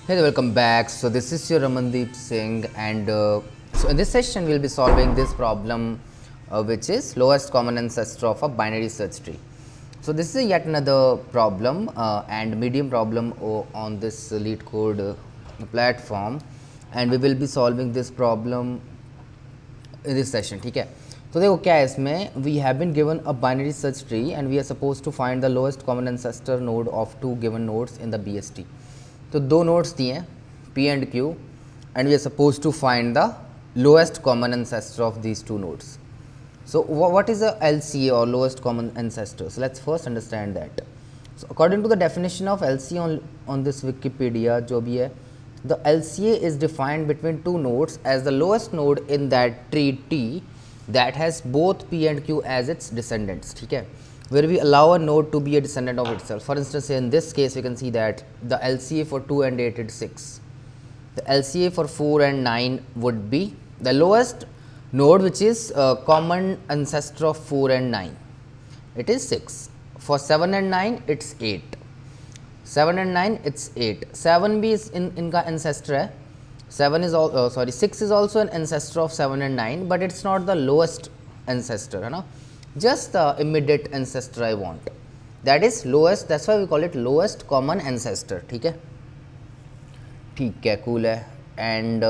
Hey, welcome back. So this is your Ramandeep Singh, and so in this session we'll be solving this problem, which is lowest common ancestor of a binary search tree. So this is yet another problem and medium problem on this lead code platform, and we will be solving this problem in this session. ठीक है, तो देखो क्या है इसमें, we have been given a binary search tree and we are suppose to find the lowest common ancestor node of two given nodes in the BST. तो दो nodes दिए हैं P and Q and we are suppose to find the lowest common ancestor of these two nodes. So what is a LCA or lowest common ancestor? So let's first understand that. So according to the definition of LCA on this Wikipedia, जो भी है, the LCA is defined between two nodes as the lowest node in that tree T that has both P and Q as its descendants. ठीक है, where we allow a node to be a descendant of itself. For instance, in this case, we can see that the LCA for 2 and 8 is 6. The LCA for 4 and 9 would be the lowest node, which is common ancestor of 4 and 9. It is 6. For 7 and 9, it's 8. 7 and 9, it's 8. 7 भी इनका ancestor है. 7 is all 6 is also an ancestor of 7 and 9, but it's not the lowest ancestor, है ना. Just the immediate ancestor I want. That is lowest. That's why we call it lowest common ancestor. ठीक है, ठीक है, cool है. And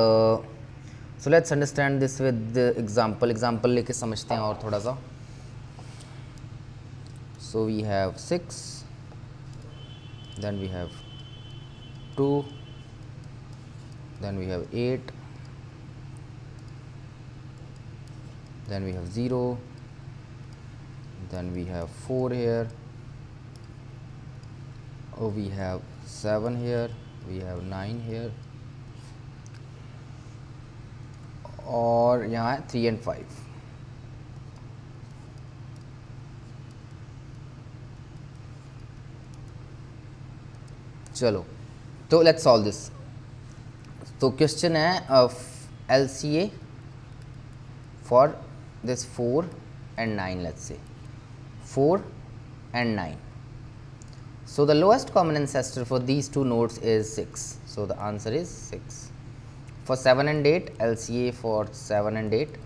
so let's understand this with the example लेके समझते हैं और थोड़ा सा. So we have 6, then we have 2, then we have 8, then we have 0, then we have 4 here, oh we have 7 here, we have 9 here, और यहाँ है 3 and 5. चलो, तो लेट्स सॉल्व दिस. तो क्वेश्चन है LCA for this 4 and 9, let's say 4 and 9. So the lowest common ancestor for these two nodes is 6. So the answer is 6. For 7 and 8, LCA for 7 and 8,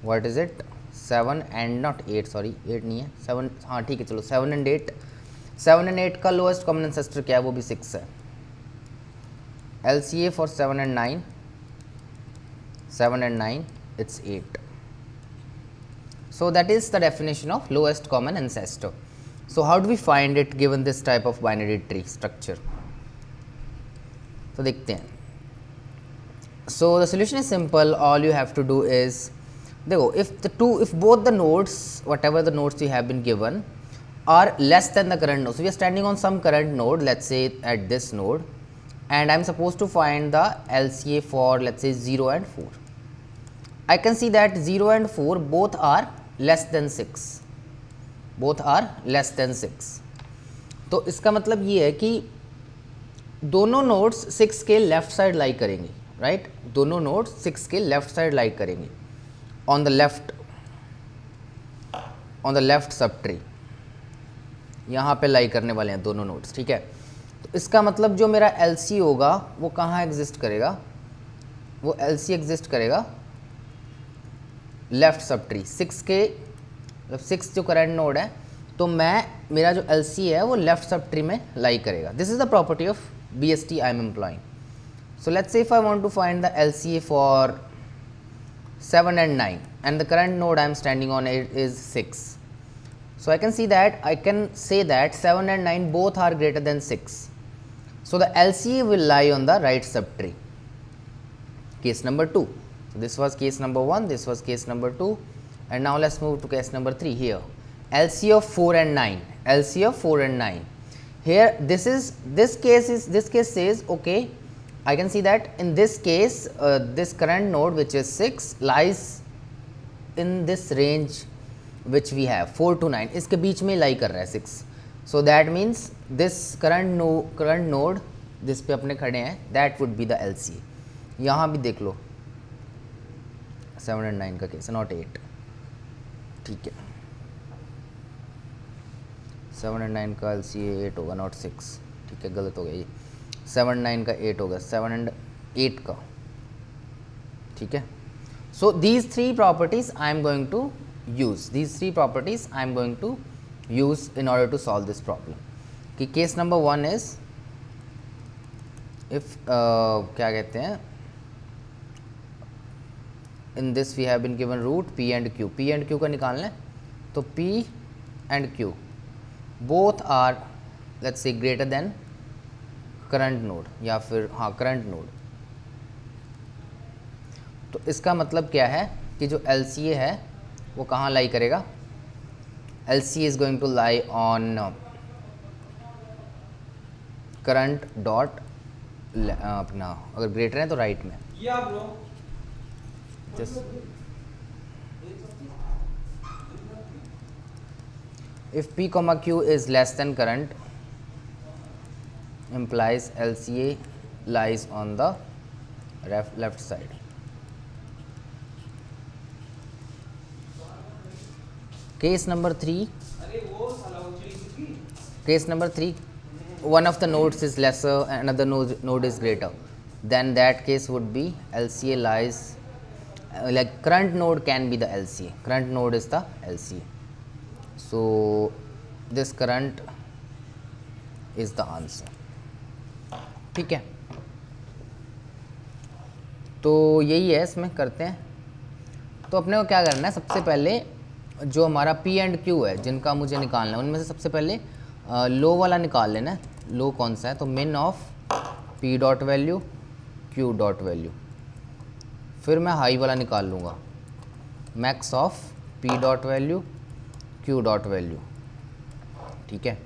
what is it? 7 and not 8, sorry 8 नहीं है, 7. हाँ ठीक है, चलो 7 and 8. 7 and 8 का lowest common ancestor क्या है? वो भी 6 है. LCA for 7 and 9, 7 and 9, it's 8. So that is the definition of lowest common ancestor. So how do we find it given this type of binary tree structure? तो देखते हैं. So the solution is simple. All you have to do is, देखो, if both the nodes, whatever the nodes you have been given, are less than the current node. So we are standing on some current node, let's say at this node, and I'm supposed to find the LCA for, let's say, 0 and 4. I can see that 0 and 4 both are less than 6. Both are less than 6. तो इसका मतलब ये है कि दोनों nodes 6 के left side लाई करेंगे, right. दोनों नोड्स 6 के लेफ्ट साइड लाई करेंगे on the left sub tree. यहाँ पे लाई करने वाले हैं दोनों नोड्स, ठीक है. तो इसका मतलब जो मेरा LC होगा वो कहाँ एग्जिस्ट करेगा? वो LC एग्जिस्ट करेगा लेफ्ट सब ट्री. 6 के, मतलब 6 जो करंट नोड है, तो मेरा जो LC है वो लेफ्ट सब ट्री में लाई करेगा. This is the property of BST I am employing. So let's say if I want to find the LCA for 7 and 9 and the current node I am standing on it is 6. So I can see that, I can say that 7 and 9 both are greater than 6. So the LCA will lie on the right subtree. Case number 2. So this was case number 1, this was case number 2, and now let's move to case number 3 here. LCA of 4 and 9. LCA of 4 and 9. Here this case says, okay, I can see that in this case this current node, which is 6, lies in this range which we have 4 to 9. इसके बीच में लाई कर रहा है 6. So that means this current node जिस पे अपने खड़े हैं, that would be the LCA. यहाँ भी देख लो 7 and 9 का केस, not 8. ठीक है, 7 and 9 का LCA 8 होगा, not 6. ठीक है, गलत हो गया ये. 7 9 का 8 हो गया, 7 एंड 8 का, ठीक है। So these three properties I am going to use, these three properties I am going to use in order to solve this problem. कि केस नंबर 1 इज इफ क्या कहते हैं, in this we have been given root P and Q, P and Q का निकालना है, तो P and Q both are let's say greater than current node, या फिर हाँ करंट नोड। तो इसका मतलब क्या है कि जो LCA है वो कहाँ लाई करेगा, LCA is going to lie on current dot अपना, अगर ग्रेटर है तो राइट में, if P comma Q is less than current implies LCA lies on the left side. Case number 3, case number 3, one of the nodes is lesser and another node is greater, then that case would be LCA lies like current node can be the LCA, current node is the LCA. So this current is the answer, ठीक है। तो यही है, इसमें करते हैं। तो अपने को क्या करना है, सबसे पहले जो हमारा P एंड Q है जिनका मुझे निकालना है, उनमें से सबसे पहले लो वाला निकाल लेना है। लो कौन सा है, तो मिन of P dot value Q dot value, फिर मैं हाई वाला निकाल लूँगा, max of P dot value Q dot value, ठीक है।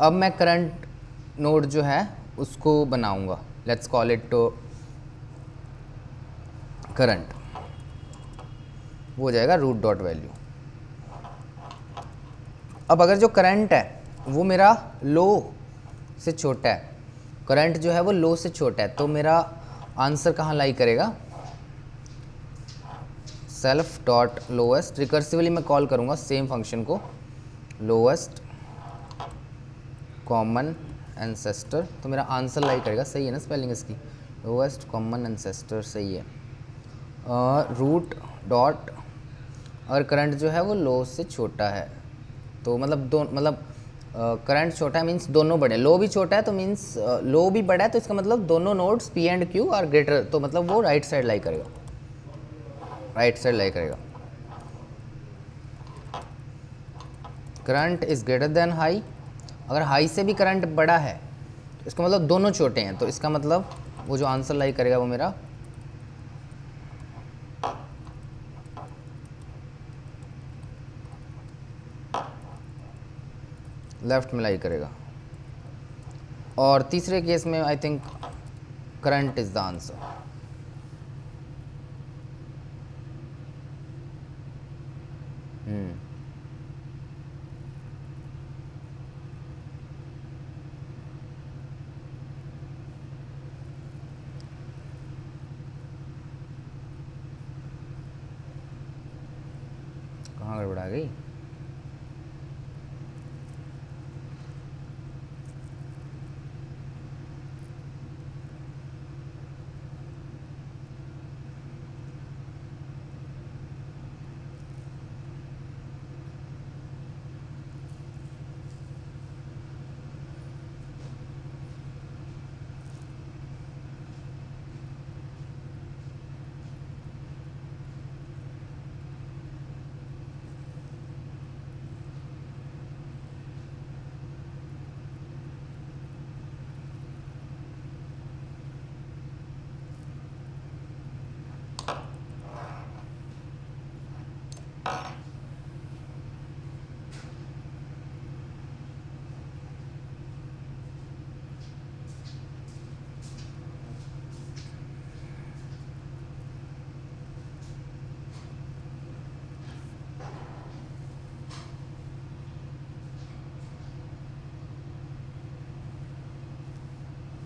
अब मैं करंट नोड जो है उसको बनाऊंगा, लेट्स कॉल इट करंट, वो हो जाएगा रूट डॉट वैल्यू। अब अगर जो करंट है वो मेरा लो से छोटा है, करंट जो है वो लो से छोटा है, तो मेरा आंसर कहाँ लाई करेगा, सेल्फ डॉट लोएस्ट, रिकर्सिवली मैं कॉल करूँगा सेम फंक्शन को, लोएस्ट कॉमन एंसेस्टर, तो मेरा आंसर लाई करेगा, सही है ना स्पेलिंग इसकी, लोएस्ट कॉमन एंसेस्टर सही है, रूट डॉट, अगर करंट जो है वो लो से छोटा है तो मतलब करंट छोटा है मीन्स दोनों बड़े, लो भी छोटा है तो मीन्स लो भी बड़ा है, तो इसका मतलब दोनों nodes P and Q are greater, तो मतलब वो राइट साइड लाई करेगा, राइट साइड लाई करेगा। Current is greater than high, अगर हाई से भी करंट बड़ा है तो इसका मतलब दोनों छोटे हैं, तो इसका मतलब वो जो आंसर लाई करेगा वो मेरा लेफ्ट में लाई करेगा। और तीसरे केस में I think current is the answer. कहाँ गड़बड़ा गई,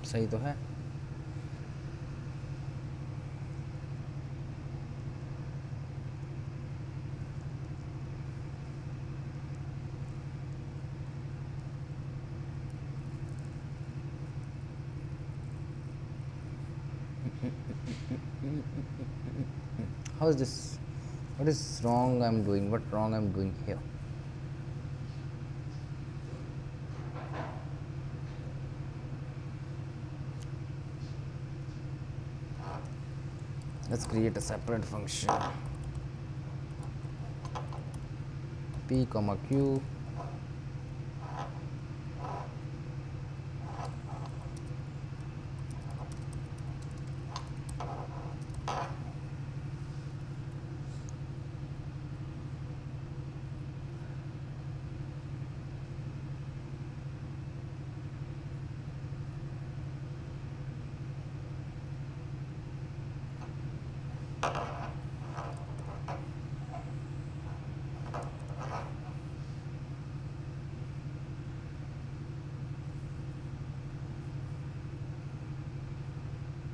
सही तो है। How is this? What is wrong I'm doing? What wrong I'm doing here? Let's create a separate function. P comma Q.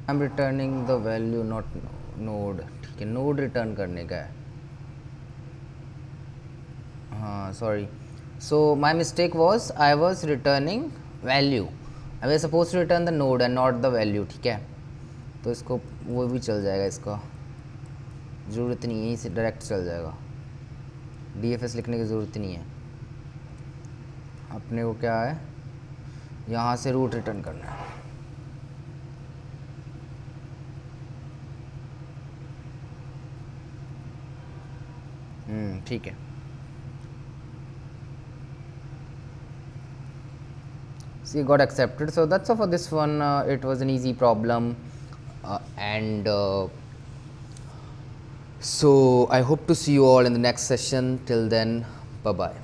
I'm returning the value not node. ठीक है, node return करने का है. हाँ, sorry. So my mistake was I was returning value. I was supposed to return the node and not the value. ठीक है, तो इसको वो भी चल जाएगा, इसका ज़रूरत नहीं है, यहीं से डायरेक्ट चल जाएगा. DFS लिखने की ज़रूरत नहीं है. अपने को क्या है, यहाँ से रूट रिटर्न करना है. ठीक है. So got accepted. So that's all for this one. It was an easy problem, and so I hope to see you all in the next session. Till then, bye bye.